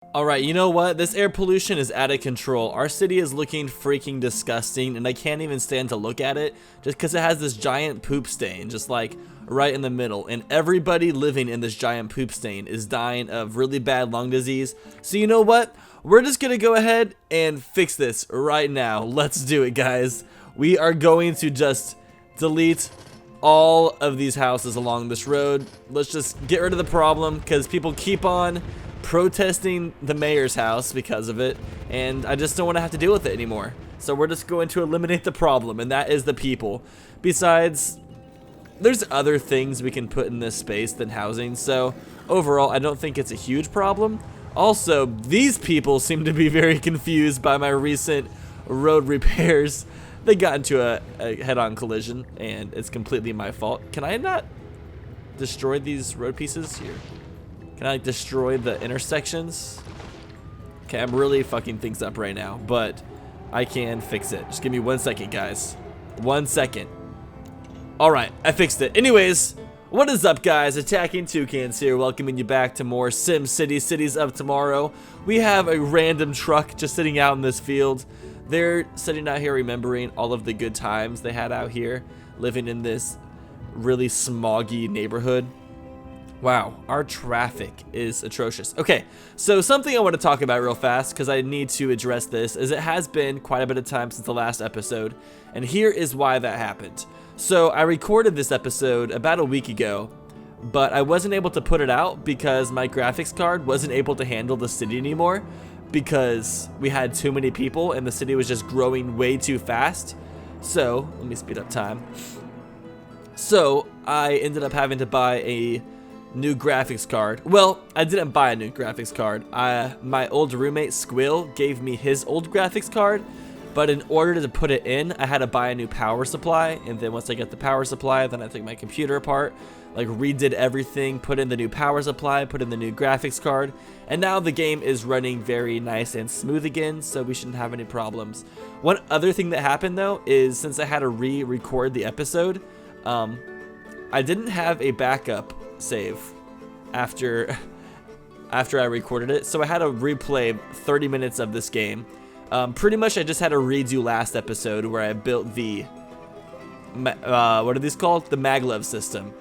Alright, you know what? This air pollution is out of control. Our city is looking freaking disgusting, and I can't even stand to look at it just because it has this giant poop stain, just like right in the middle. And everybody living in this giant poop stain is dying of really bad lung disease. So you know what? We're just gonna go ahead and fix this right now. Let's do it, guys. We are going to just delete all of these houses along this road. Let's just get rid of the problem because people keep on protesting the mayor's house because of it, and I just don't want to have to deal with it anymore. So we're just going to eliminate the problem, and that is the people. Besides, there's other things we can put in this space than housing, so overall I don't think it's a huge problem. Also, these people seem to be very confused by my recent road repairs. They got into a head-on collision, and it's completely my fault. Can I not destroy these road pieces here? Can I destroy the intersections? Okay, I'm really fucking things up right now, but I can fix it. Just give me 1 second, guys. 1 second. Alright, I fixed it. Anyways, what is up, guys? Attacking Toucans here, welcoming you back to more SimCity, Cities of Tomorrow. We have a random truck just sitting out in this field. They're sitting out here remembering all of the good times they had out here, living in this really smoggy neighborhood. Wow, our traffic is atrocious. Okay, so something I want to talk about real fast, because I need to address this, is it has been quite a bit of time since the last episode, and here is why that happened. So I recorded this episode about a week ago, but I wasn't able to put it out because my graphics card wasn't able to handle the city anymore, because we had too many people and the city was just growing way too fast. So, let me speed up time. So, I ended up having to buy a new graphics card. Well, I didn't buy a new graphics card. My old roommate Squill gave me his old graphics card, but in order to put it in, I had to buy a new power supply, and then once I got the power supply, then I took my computer apart, like redid everything, put in the new power supply, put in the new graphics card, and now the game is running very nice and smooth again, so we shouldn't have any problems. One other thing that happened though is since I had to re-record the episode, I didn't have a backup save after I recorded it, so I had to replay 30 minutes of this game. Pretty much I just had to redo last episode where I built the what are these called? The maglev system.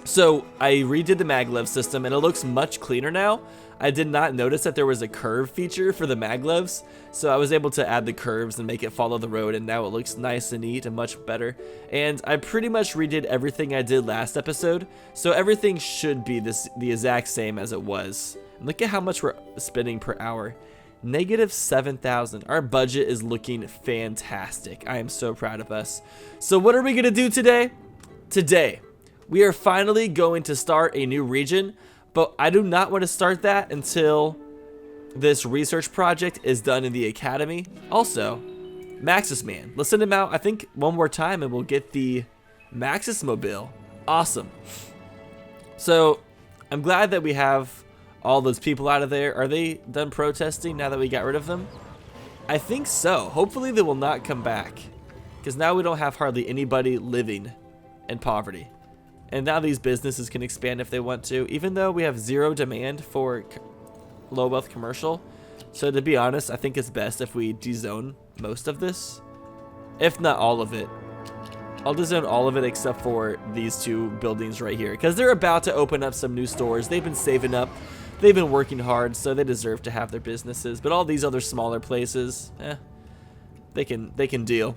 So I redid the maglev system and it looks much cleaner now. I did not notice that there was a curve feature for the maglevs, so I was able to add the curves and make it follow the road, and now it looks nice and neat and much better. And I pretty much redid everything I did last episode, so everything should be the exact same as it was. And look at how much we're spending per hour. Negative 7,000. Our budget is looking fantastic. I am so proud of us. So what are we gonna do today? Today, we are finally going to start a new region, but I do not want to start that until this research project is done in the academy. Also, Maxis Man. Let's send him out, I think, one more time and we'll get the Maxis Mobile. Awesome. So, I'm glad that we have all those people out of there. Are they done protesting now that we got rid of them? I think so. Hopefully they will not come back, because now we don't have hardly anybody living in poverty. And now these businesses can expand if they want to, even though we have zero demand for low wealth commercial. So to be honest, I think it's best if we dezone most of this, if not all of it. I'll dezone all of it except for these two buildings right here, because they're about to open up some new stores. They've been saving up, they've been working hard, so they deserve to have their businesses. But all these other smaller places, they can deal.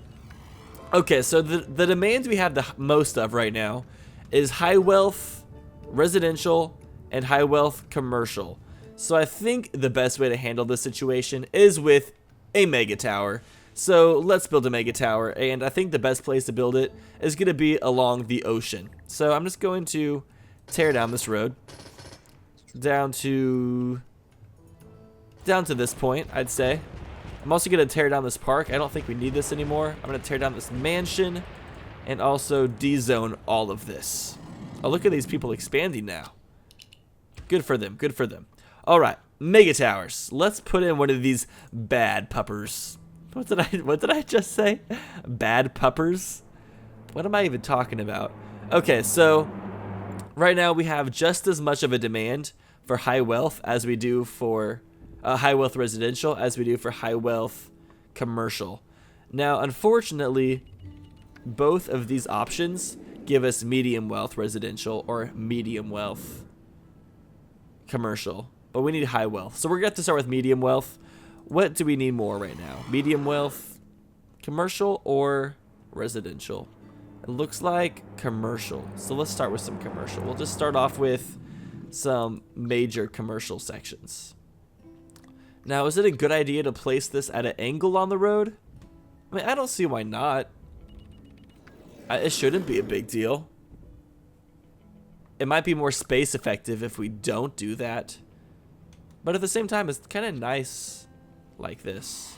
Okay, so the demand we have the most of right now is high wealth residential and high wealth commercial. So I think the best way to handle this situation is with a mega tower. So let's build a mega tower, and I think the best place to build it is going to be along the ocean. So I'm just going to tear down this road down to this point, I'd say. I'm also going to tear down this park. I don't think we need this anymore. I'm going to tear down this mansion and also dezone all of this. Oh, look at these people expanding now. Good for them, good for them. All right, mega towers. Let's put in one of these bad puppers. What did I just say? Bad puppers? What am I even talking about? Okay, so right now we have just as much of a demand for high wealth as we do for high wealth residential as we do for high wealth commercial. Now, unfortunately, both of these options give us medium wealth residential or medium wealth commercial, but we need high wealth. So we're going to have to start with medium wealth. What do we need more right now? Medium wealth commercial or residential? It looks like commercial. So let's start with some commercial. We'll just start off with some major commercial sections. Now, is it a good idea to place this at an angle on the road? I mean, I don't see why not. It shouldn't be a big deal. It might be more space effective if we don't do that. But at the same time, it's kind of nice like this.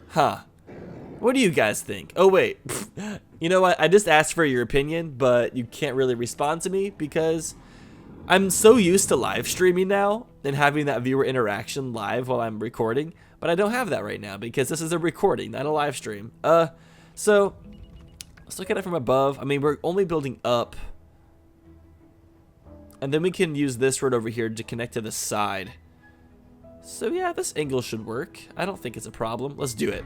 Huh. What do you guys think? Oh, wait. You know what? I just asked for your opinion, but you can't really respond to me because I'm so used to live streaming now and having that viewer interaction live while I'm recording, but I don't have that right now because this is a recording, not a live stream. So let's look at it from above. I mean, we're only building up, and then we can use this road over here to connect to the side. So yeah, this angle should work. I don't think it's a problem. Let's do it.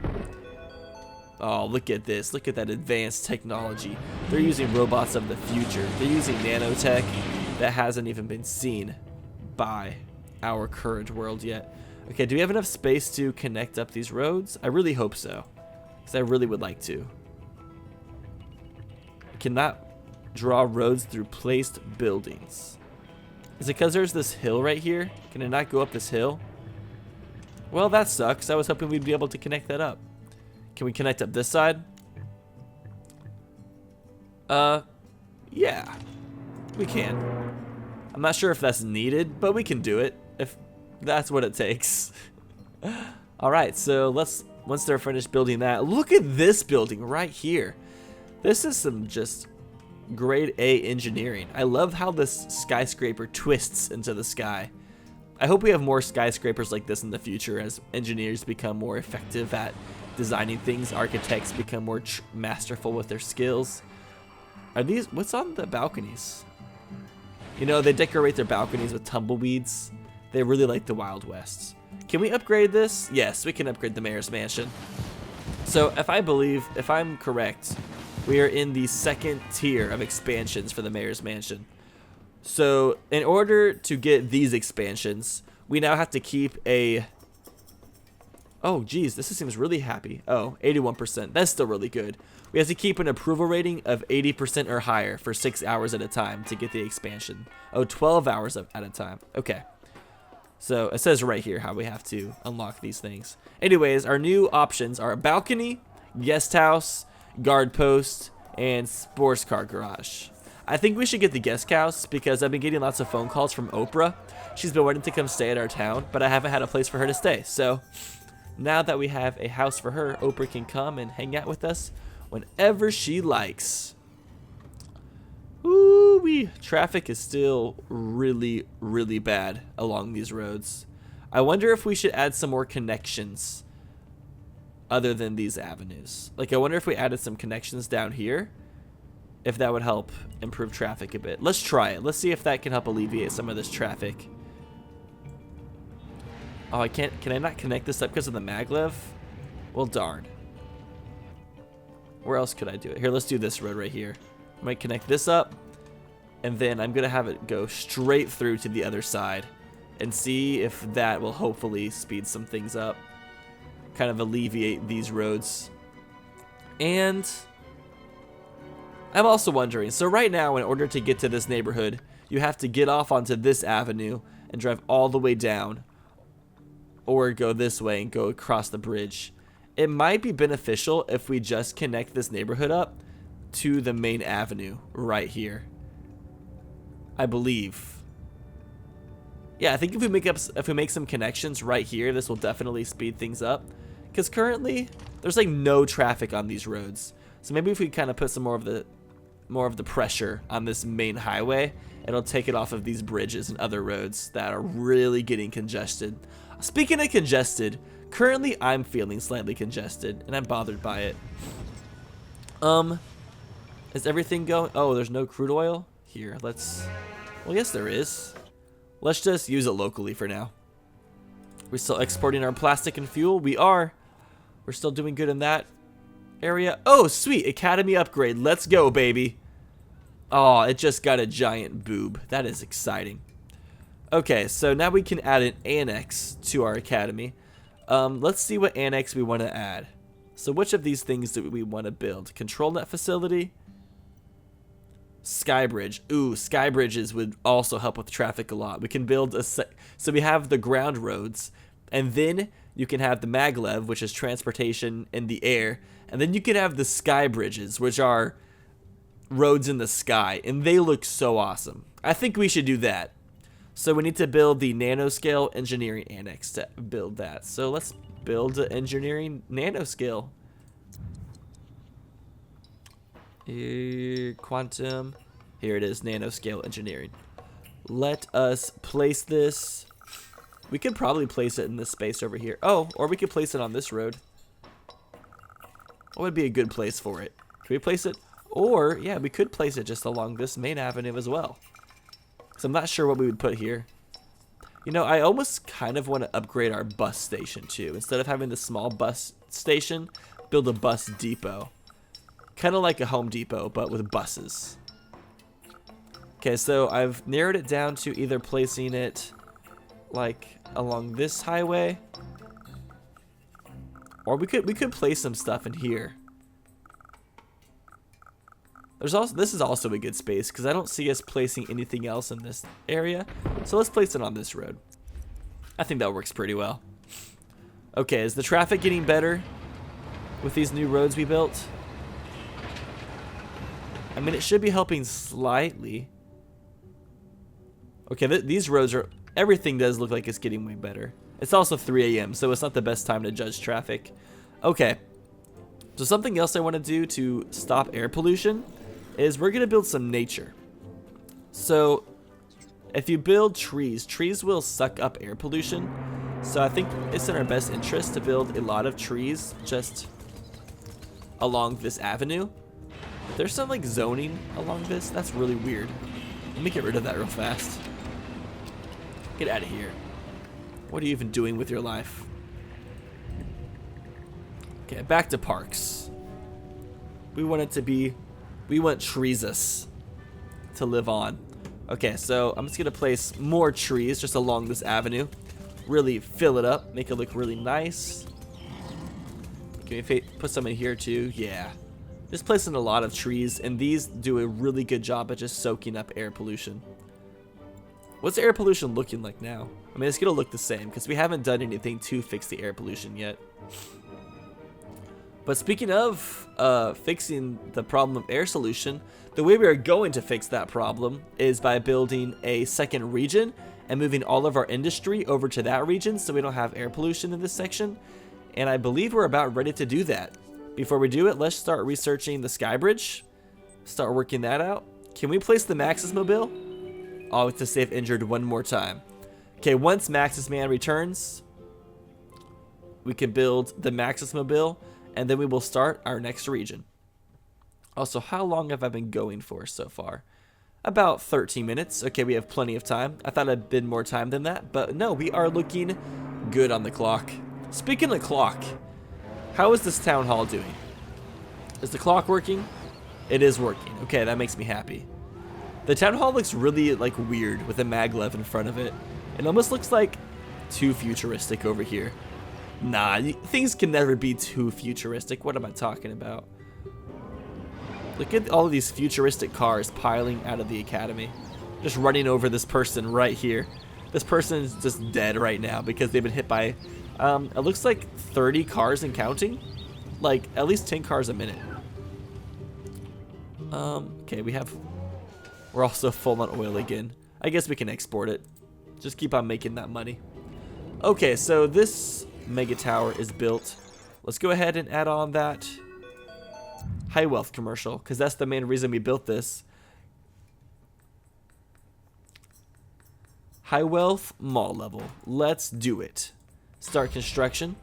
Oh, look at this. Look at that advanced technology. They're using robots of the future. They're using nanotech that hasn't even been seen by our current world yet. Okay, do we have enough space to connect up these roads? I really hope so, because I really would like to. I cannot draw roads through placed buildings. Is it because there's this hill right here? Can I not go up this hill? Well, that sucks. I was hoping we'd be able to connect that up. Can we connect up this side? Yeah, we can. I'm not sure if that's needed, but we can do it if that's what it takes. All right, so once they're finished building that, look at this building right here. This is some just grade A engineering. I love how this skyscraper twists into the sky. I hope we have more skyscrapers like this in the future as engineers become more effective at designing things. Architects become more masterful with their skills. Are these, what's on the balconies? You know, they decorate their balconies with tumbleweeds. They really like the Wild West. Can we upgrade this? Yes, we can upgrade the mayor's mansion. So if I'm correct, we are in the second tier of expansions for the mayor's mansion. So in order to get these expansions, we now have to keep a... Oh, geez, this seems really happy. Oh, 81%. That's still really good. We have to keep an approval rating of 80% or higher for 6 hours at a time to get the expansion. Oh, 12 hours at a time. Okay. So it says right here how we have to unlock these things. Anyways, our new options are a balcony, guest house, guard post, and sports car garage. I think we should get the guest house because I've been getting lots of phone calls from Oprah. She's been wanting to come stay at our town, but I haven't had a place for her to stay. So now that we have a house for her, Oprah can come and hang out with us whenever she likes. Ooh-wee. Traffic is still really, really bad along these roads. I wonder if we should add some more connections other than these avenues. Like, I wonder if we added some connections down here, if that would help improve traffic a bit. Let's try it. Let's see if that can help alleviate some of this traffic. Oh, I can't. Can I not connect this up because of the maglev? Well, darn. Where else could I do it? Here, let's do this road right here. I might connect this up, and then I'm going to have it go straight through to the other side and see if that will hopefully speed some things up, kind of alleviate these roads. And I'm also wondering, so right now, in order to get to this neighborhood, you have to get off onto this avenue and drive all the way down, or go this way and go across the bridge. It might be beneficial if we just connect this neighborhood up to the main avenue right here, I believe. Yeah, I think if we make some connections right here, this will definitely speed things up, because currently there's like no traffic on these roads. So maybe if we kind of put some more of the pressure on this main highway, it'll take it off of these bridges and other roads that are really getting congested. Speaking of congested, currently I'm feeling slightly congested, and I'm bothered by it. Is everything going? Oh, there's no crude oil? Here, let's... Well, yes, there is. Let's just use it locally for now. We're still exporting our plastic and fuel. We are. We're still doing good in that area. Oh, sweet. Academy upgrade. Let's go, baby. Oh, it just got a giant boob. That is exciting. Okay, so now we can add an annex to our academy. Let's see what annex we want to add. So which of these things do we want to build? Control net facility? Skybridge. Ooh, skybridges would also help with traffic a lot. We can build a so we have the ground roads, and then you can have the maglev, which is transportation in the air, and then you can have the sky bridges, which are roads in the sky, and they look so awesome. I think we should do that. So we need to build the nanoscale engineering annex to build that. So let's build the engineering nanoscale. Quantum. Here it is, nanoscale engineering. Let us place this. We could probably place it in this space over here. Oh, or we could place it on this road. What would be a good place for it? Can we place it? Or, yeah, we could place it just along this main avenue as well. So I'm not sure what we would put here. You know, I almost kind of want to upgrade our bus station too. Instead of having the small bus station, build a bus depot. Kind of like a Home Depot, but with buses. Okay, so I've narrowed it down to either placing it like along this highway, or we could place some stuff in here. This is also a good space because I don't see us placing anything else in this area. So let's place it on this road. I think that works pretty well. Okay, is the traffic getting better with these new roads we built? I mean, it should be helping slightly. Okay, these roads are... Everything does look like it's getting way better. It's also 3 a.m., so it's not the best time to judge traffic. Okay. So something else I want to do to stop air pollution is we're going to build some nature. So if you build trees, trees will suck up air pollution. So I think it's in our best interest to build a lot of trees just along this avenue. There's some like zoning along this. That's really weird. Let me get rid of that real fast. Get out of here. What are you even doing with your life? Okay, back to parks. We want it to be... We want treesus to live on. Okay, so I'm just going to place more trees just along this avenue. Really fill it up. Make it look really nice. Can we put some in here too? Yeah. Just placing a lot of trees, and these do a really good job at just soaking up air pollution. What's air pollution looking like now? I mean, it's going to look the same because we haven't done anything to fix the air pollution yet. But speaking of fixing the problem of air pollution, the way we are going to fix that problem is by building a second region and moving all of our industry over to that region so we don't have air pollution in this section. And I believe we're about ready to do that. Before we do it, let's start researching the Skybridge. Start working that out. Can we place the Maxis Mobile? Oh, to save injured one more time. Okay, once Maxis Man returns, we can build the Maxis Mobile, and then we will start our next region. Also, how long have I been going for so far? About 13 minutes. Okay, we have plenty of time. I thought I'd been more time than that, but no, we are looking good on the clock. Speaking of clock, how is this town hall doing? Is the clock working? It is working. Okay, that makes me happy. The town hall looks really like weird with a maglev in front of it. It almost looks like too futuristic over here. Nah, things can never be too futuristic. What am I talking about? Look at all of these futuristic cars piling out of the academy. Just running over this person right here. This person is just dead right now because they've been hit by, it looks like 30 cars and counting. Like, at least 10 cars a minute. Okay, we're also full on oil again. I guess we can export it. Just keep on making that money. Okay, so this mega tower is built. Let's go ahead and add on that high wealth commercial, because that's the main reason we built this. High wealth mall level. Let's do it. Start construction.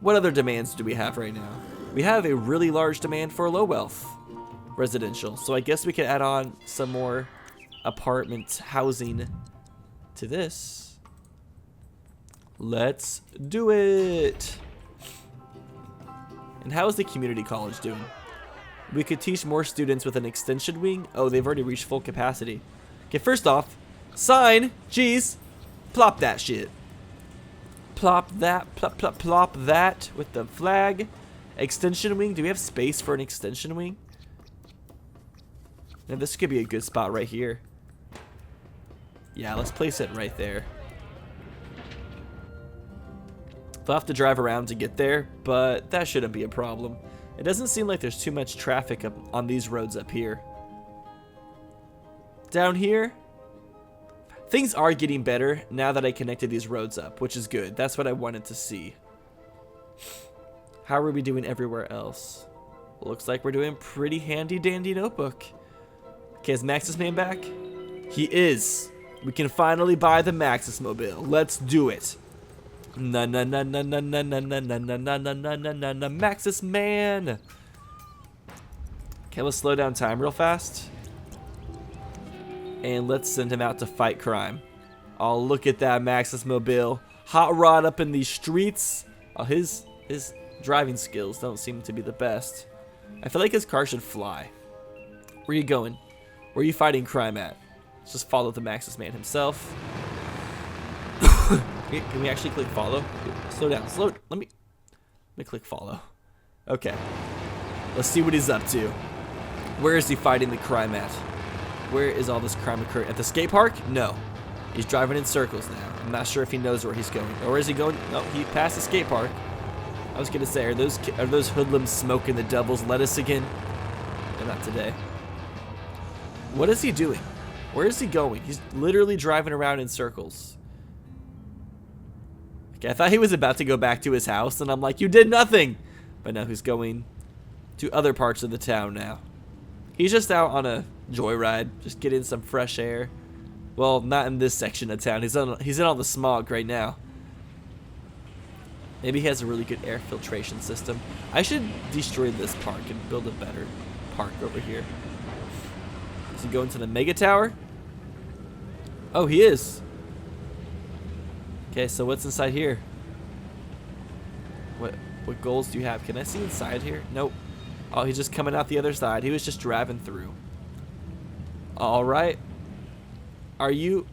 What other demands do we have right now? We have a really large demand for low wealth residential, so I guess we can add on some more apartment housing to this. Let's do it. And how is the community college doing? We could teach more students with an extension wing. Oh, they've already reached full capacity. Okay, first off, sign, jeez, plop that shit. Plop that, plop that with the flag. Extension wing, do we have space for an extension wing? Now this could be a good spot right here. Yeah, let's place it right there. We'll have to drive around to get there, but that shouldn't be a problem. It doesn't seem like there's too much traffic up on these roads up here. Down here, things are getting better now that I connected these roads up, which is good. That's what I wanted to see. How are we doing everywhere else? Looks like we're doing pretty handy dandy notebook. Okay, is Maxis Man back? He is. We can finally buy the Maxis Mobile. Let's do it. Maxis Man. Okay, let's slow down time real fast. And let's send him out to fight crime. Oh, look at that Maxis Mobile. Hot rod up in these streets. Oh, his driving skills don't seem to be the best. I feel like his car should fly. Where are you going? Where are you fighting crime at? Let's just follow the Maxis Man himself. Can we actually click follow? Slow down. Let me click follow. Okay. Let's see what he's up to. Where is he fighting the crime at? Where is all this crime occurring? At the skate park? No. He's driving in circles now. I'm not sure if he knows where he's going. Or is he going? No, he passed the skate park. I was gonna say, are those hoodlums smoking the devil's lettuce again? No, not today. What is he doing? Where is he going? He's literally driving around in circles. Okay, I thought he was about to go back to his house, and I'm like, you did nothing! But no, he's going to other parts of the town now. He's just out on a joyride, just getting some fresh air. Well, not in this section of town. He's in all the smog right now. Maybe he has a really good air filtration system. I should destroy this park and build a better park over here. Is he going to the mega tower? Oh, he is. Okay, so what's inside here? What goals do you have? Can I see inside here? Nope. Oh, he's just coming out the other side. He was just driving through. All right. Are you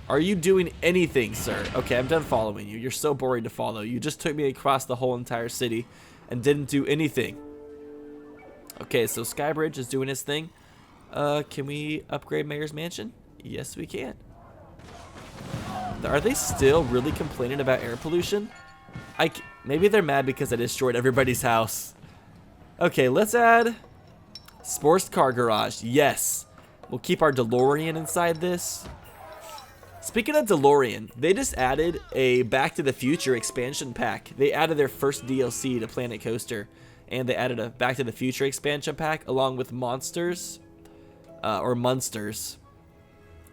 doing anything, sir? Okay, I'm done following you. You're so boring to follow. You just took me across the whole entire city and didn't do anything. Okay, so Skybridge is doing his thing. Can we upgrade Mayor's Mansion? Yes, we can. Are they still really complaining about air pollution? Maybe they're mad because I destroyed everybody's house. Okay, let's add sports car garage. Yes. We'll keep our DeLorean inside this. Speaking of DeLorean, they just added a Back to the Future expansion pack. They added their first DLC to Planet Coaster, and they added a Back to the Future expansion pack along with Monsters, or Munsters,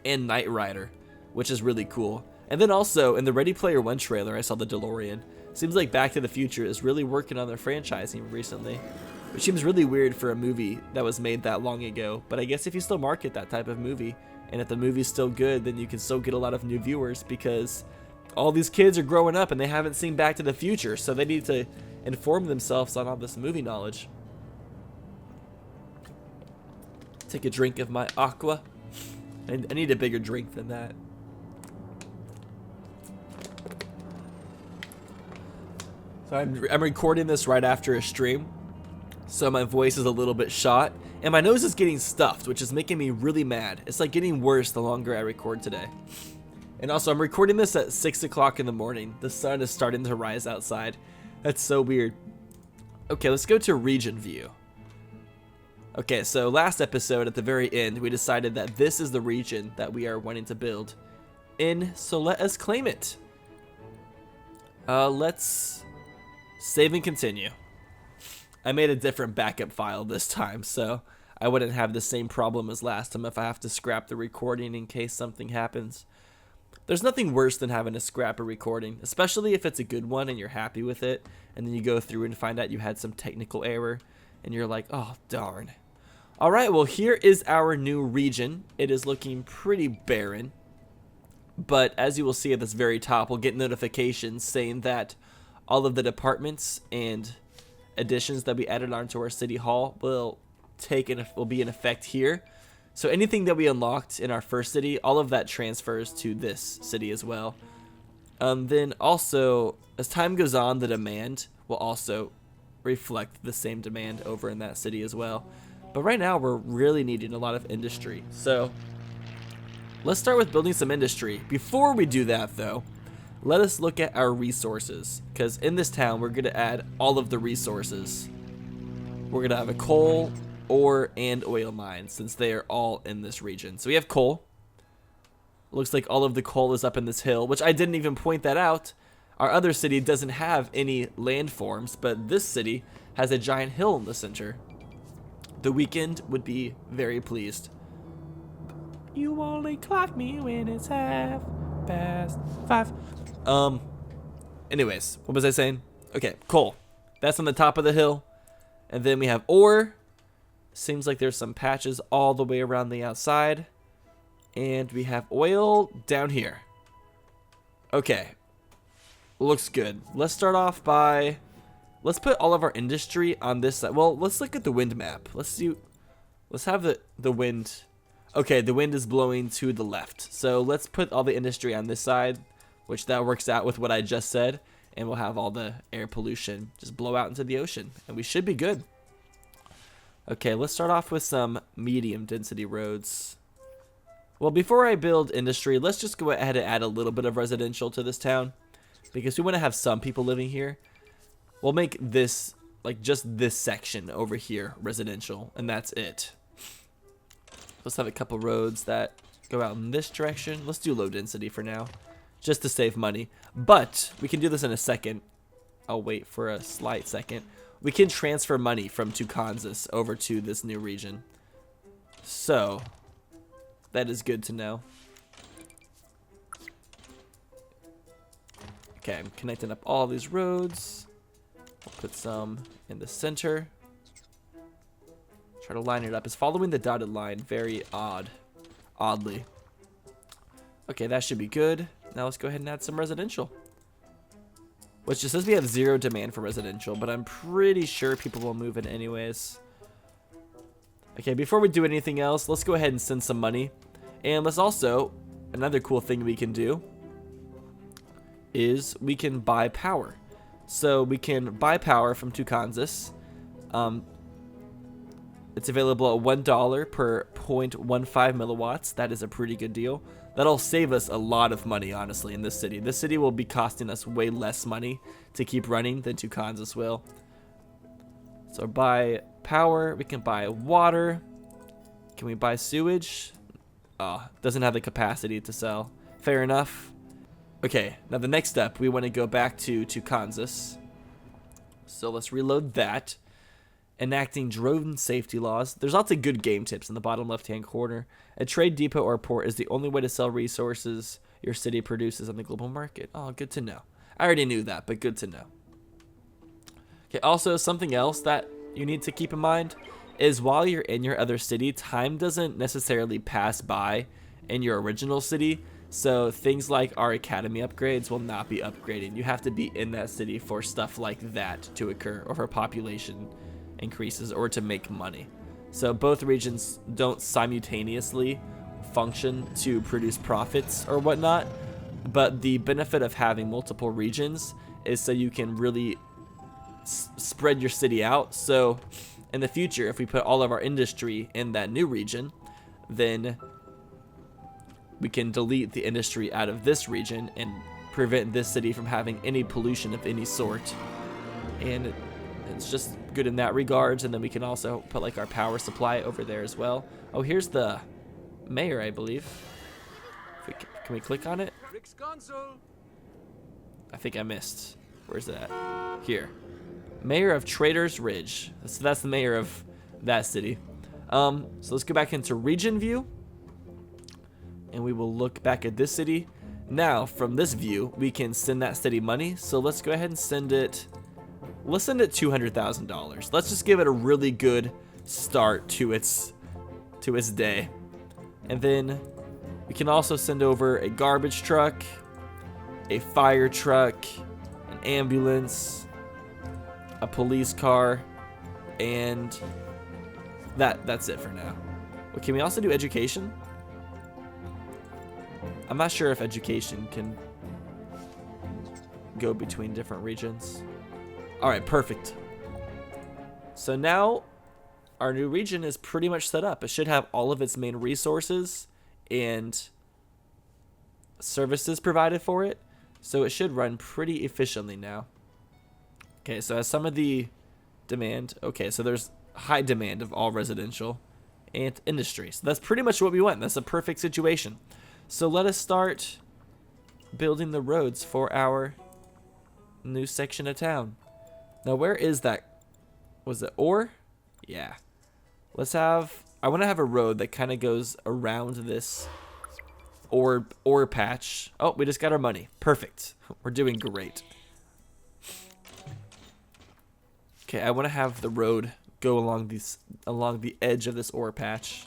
and Knight Rider, which is really cool. And then also, in the Ready Player One trailer, I saw the DeLorean. Seems like Back to the Future is really working on their franchising recently, which seems really weird for a movie that was made that long ago. But I guess if you still market that type of movie, and if the movie's still good, then you can still get a lot of new viewers, because all these kids are growing up and they haven't seen Back to the Future, so they need to inform themselves on all this movie knowledge. Take a drink of my aqua. I need a bigger drink than that. So I'm recording this right after a stream, so my voice is a little bit shot, and my nose is getting stuffed, which is making me really mad. It's like getting worse the longer I record today. And also, I'm recording this at 6 o'clock in the morning. The sun is starting to rise outside. That's so weird. Okay, let's go to region view. Okay, so last episode at the very end, we decided that this is the region that we are wanting to build in, so let us claim it. Let's save and continue. I made a different backup file this time, so I wouldn't have the same problem as last time if I have to scrap the recording in case something happens. There's nothing worse than having to scrap a recording, especially if it's a good one and you're happy with it, and then you go through and find out you had some technical error, and you're like, oh, darn. Alright, well, here is our new region. It is looking pretty barren. But as you will see at this very top, we'll get notifications saying that all of the departments and additions that we added onto our city hall will be in effect here. So anything that we unlocked in our first city, all of that transfers to this city as well. Then also, as time goes on, the demand will also reflect the same demand over in that city as well. But right now, we're really needing a lot of industry. So let's start with building some industry. Before we do that, though, let us look at our resources. Because in this town, we're going to add all of the resources. We're going to have a coal, ore, and oil mine, since they are all in this region. So we have coal. Looks like all of the coal is up in this hill, which I didn't even point that out. Our other city doesn't have any landforms, but this city has a giant hill in the center. The Weekend would be very pleased. You only clock me when it's 5:30. Anyways, what was I saying? Okay, coal. That's on the top of the hill. And then we have ore. Seems like there's some patches all the way around the outside. And we have oil down here. Okay. Looks good. Let's start off by... Let's put all of our industry on this side. Well, let's look at the wind map. Let's see. Let's have the wind. Okay, the wind is blowing to the left. So let's put all the industry on this side, which that works out with what I just said. And we'll have all the air pollution just blow out into the ocean. And we should be good. Okay, let's start off with some medium density roads. Well, before I build industry, let's just go ahead and add a little bit of residential to this town. Because we want to have some people living here. We'll make this, like just this section over here, residential. And that's it. Let's have a couple roads that go out in this direction. Let's do low density for now. Just to save money. But we can do this in a second. I'll wait for a slight second. We can transfer money from Tucans over to this new region. So, that is good to know. Okay, I'm connecting up all these roads. We'll put some in the center. Try to line it up. It's following the dotted line very oddly. Okay, that should be good. Now let's go ahead and add some residential. Which just says we have 0 demand for residential, but I'm pretty sure people will move in anyways. Okay, before we do anything else, let's go ahead and send some money. And let's also, another cool thing we can do is we can buy power. So we can buy power from Tucans. It's available at $1 per 0.15 milliwatts. That is a pretty good deal. That'll save us a lot of money, honestly, in this city. This city will be costing us way less money to keep running than Tucans will. So buy power. We can buy water. Can we buy sewage? Oh, doesn't have the capacity to sell. Fair enough. Okay, now the next step, we want to go back to Tucans. So let's reload that. Enacting drone safety laws. There's lots of good game tips in the bottom left-hand corner. A trade depot or port is the only way to sell resources your city produces on the global market. Oh, good to know. I already knew that, but good to know. Okay, also something else that you need to keep in mind is while you're in your other city, time doesn't necessarily pass by in your original city. So things like our academy upgrades will not be upgrading. You have to be in that city for stuff like that to occur, or for population increases, or to make money. So both regions don't simultaneously function to produce profits or whatnot, but the benefit of having multiple regions is so you can really spread your city out. So in the future, if we put all of our industry in that new region, then we can delete the industry out of this region and prevent this city from having any pollution of any sort. And it's just good in that regards. And then we can also put like our power supply over there as well. Oh, here's the mayor, I believe. Can we click on it? I think I missed. Where's that? Here. Mayor of Traders Ridge. So that's the mayor of that city. So let's go back into region view. And we will look back at this city. Now, from this view, we can send that city money. So let's go ahead and send it. Let's send it $200,000. Let's just give it a really good start to its day. And then we can also send over a garbage truck, a fire truck, an ambulance, a police car, and that's it for now. Well, can we also do education? I'm not sure if education can go between different regions. All right, perfect. So now our new region is pretty much set up. It should have all of its main resources and services provided for it. So it should run pretty efficiently now. Okay, so as some of the demand, okay, so there's high demand of all residential and industry. So that's pretty much what we want. That's a perfect situation. So let us start building the roads for our new section of town. Now, where is that? Was it ore? Yeah. Let's have, I want to have a road that kind of goes around this ore patch. Oh, we just got our money. Perfect. We're doing great. Okay, I want to have the road go along the edge of this ore patch.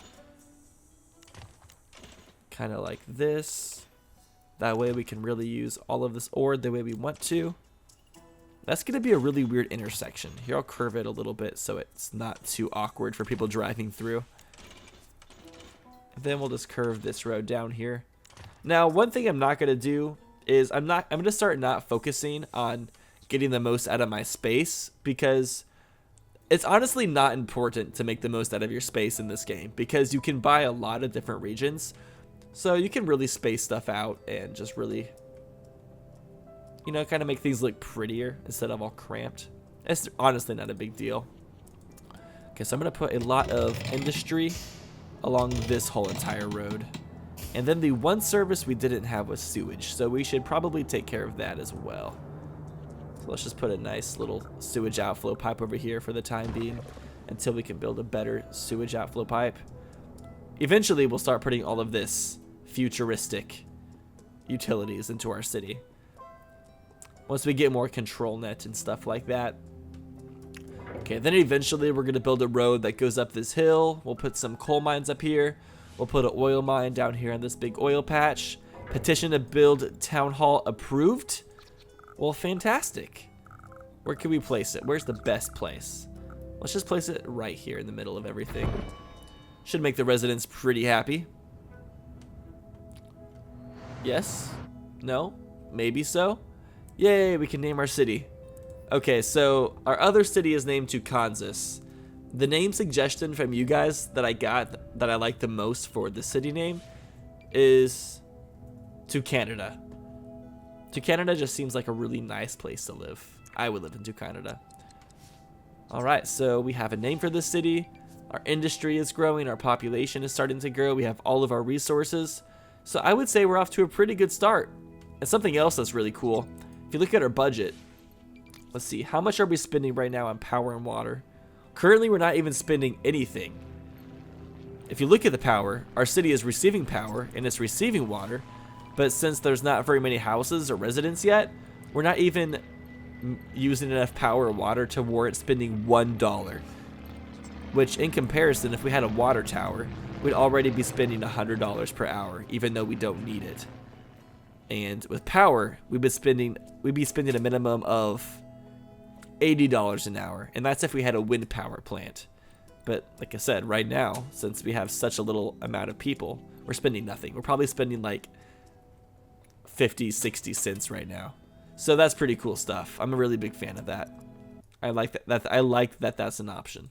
Kind of like this. That way we can really use all of this ore the way we want to. That's going to be a really weird intersection. Here, I'll curve it a little bit so it's not too awkward for people driving through. And then we'll just curve this road down here. Now, one thing I'm not going to do is I'm going to start not focusing on getting the most out of my space, because it's honestly not important to make the most out of your space in this game, because you can buy a lot of different regions. So you can really space stuff out and just really, you know, kind of make things look prettier instead of all cramped. It's honestly not a big deal. Okay, so I'm going to put a lot of industry along this whole entire road. And then the one service we didn't have was sewage, so we should probably take care of that as well. So let's just put a nice little sewage outflow pipe over here for the time being until we can build a better sewage outflow pipe. Eventually, we'll start putting all of this futuristic utilities into our city once we get more control net and stuff like that. Okay, then eventually we're going to build a road that goes up this hill. We'll put some coal mines up here. We'll put an oil mine down here on this big oil patch. Petition to build town hall approved. Well, fantastic. Where can we place it? Where's the best place? Let's just place it right here in the middle of everything. Should make the residents pretty happy. Yes? No? Maybe so? Yay, we can name our city. Okay, so our other city is named Tucans. The name suggestion from you guys that I got that I like the most for the city name is Tucanada. Tucanada just seems like a really nice place to live. I would live in Tucanada. Alright, so we have a name for this city. Our industry is growing. Our population is starting to grow. We have all of our resources. So I would say we're off to a pretty good start. And something else that's really cool. If you look at our budget, let's see. How much are we spending right now on power and water? Currently, we're not even spending anything. If you look at the power, our city is receiving power and it's receiving water. But since there's not very many houses or residents yet, we're not even using enough power or water to warrant spending $1. Which, in comparison, if we had a water tower, we'd already be spending $100 per hour, even though we don't need it. And with power, we'd be spending a minimum of $80 an hour, and that's if we had a wind power plant. But like I said, right now, since we have such a little amount of people, we're spending nothing. We're probably spending like 50, 60 cents right now. So that's pretty cool stuff. I'm a really big fan of that. I like that that's an option.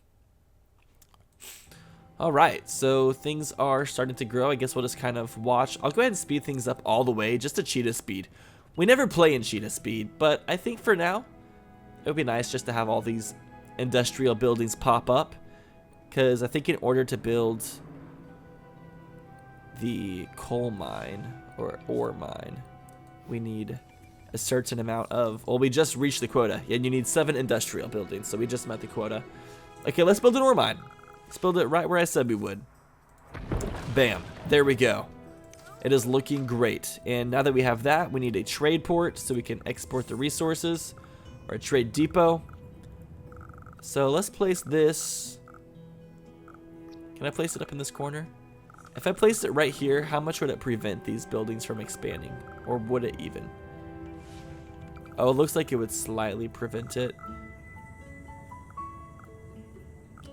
Alright, so things are starting to grow. I guess we'll just kind of watch. I'll go ahead and speed things up all the way, just to cheetah speed. We never play in cheetah speed, but I think for now, it would be nice just to have all these industrial buildings pop up. Because I think in order to build the coal mine, or ore mine, we need a certain amount of, well, we just reached the quota, and you need 7 industrial buildings, so we just met the quota. Okay, let's build an ore mine. Let's build it right where I said we would. Bam. There we go. It is looking great. And now that we have that, we need a trade port so we can export the resources. Or a trade depot. So let's place this. Can I place it up in this corner? If I placed it right here, how much would it prevent these buildings from expanding? Or would it even? Oh, it looks like it would slightly prevent it.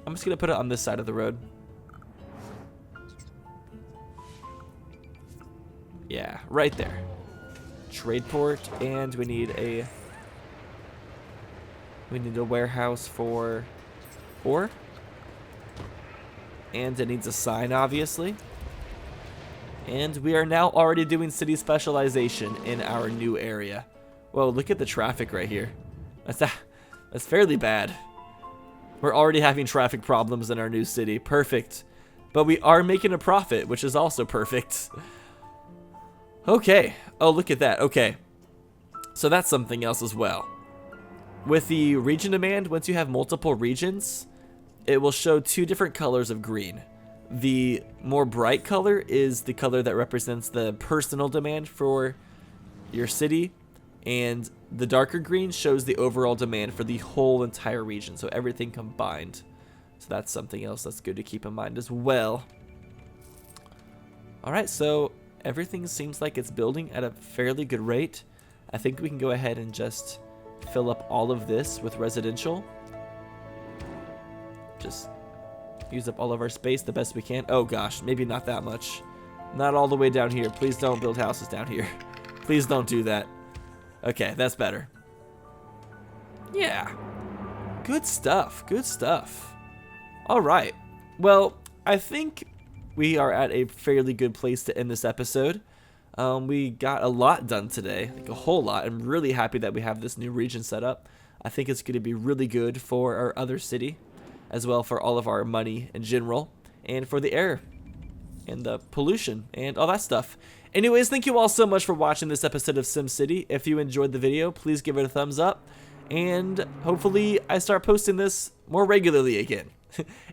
I'm just gonna put it on this side of the road. Yeah, right there. Trade port, and we need a warehouse for ore. And it needs a sign, obviously. And we are now already doing city specialization in our new area. Whoa, look at the traffic right here. That's fairly bad. We're already having traffic problems in our new city. Perfect. But we are making a profit, which is also perfect. Okay. Oh, look at that. Okay. So that's something else as well. With the region demand, once you have multiple regions, it will show two different colors of green. The more bright color is the color that represents the personal demand for your city, and the darker green shows the overall demand for the whole entire region, so everything combined. So that's something else that's good to keep in mind as well. Alright, so everything seems like it's building at a fairly good rate. I think we can go ahead and just fill up all of this with residential. Just use up all of our space the best we can. Oh gosh, maybe not that much. Not all the way down here. Please don't build houses down here. Please don't do that. Okay, that's better. Yeah. Good stuff. Good stuff. All right. Well, I think we are at a fairly good place to end this episode. We got a lot done today, like a whole lot. I'm really happy that we have this new region set up. I think it's going to be really good for our other city, as well for all of our money in general, and for the air and the pollution and all that stuff. Anyways, thank you all so much for watching this episode of SimCity. If you enjoyed the video, please give it a thumbs up, and hopefully I start posting this more regularly again.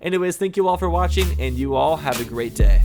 Anyways, thank you all for watching, and you all have a great day.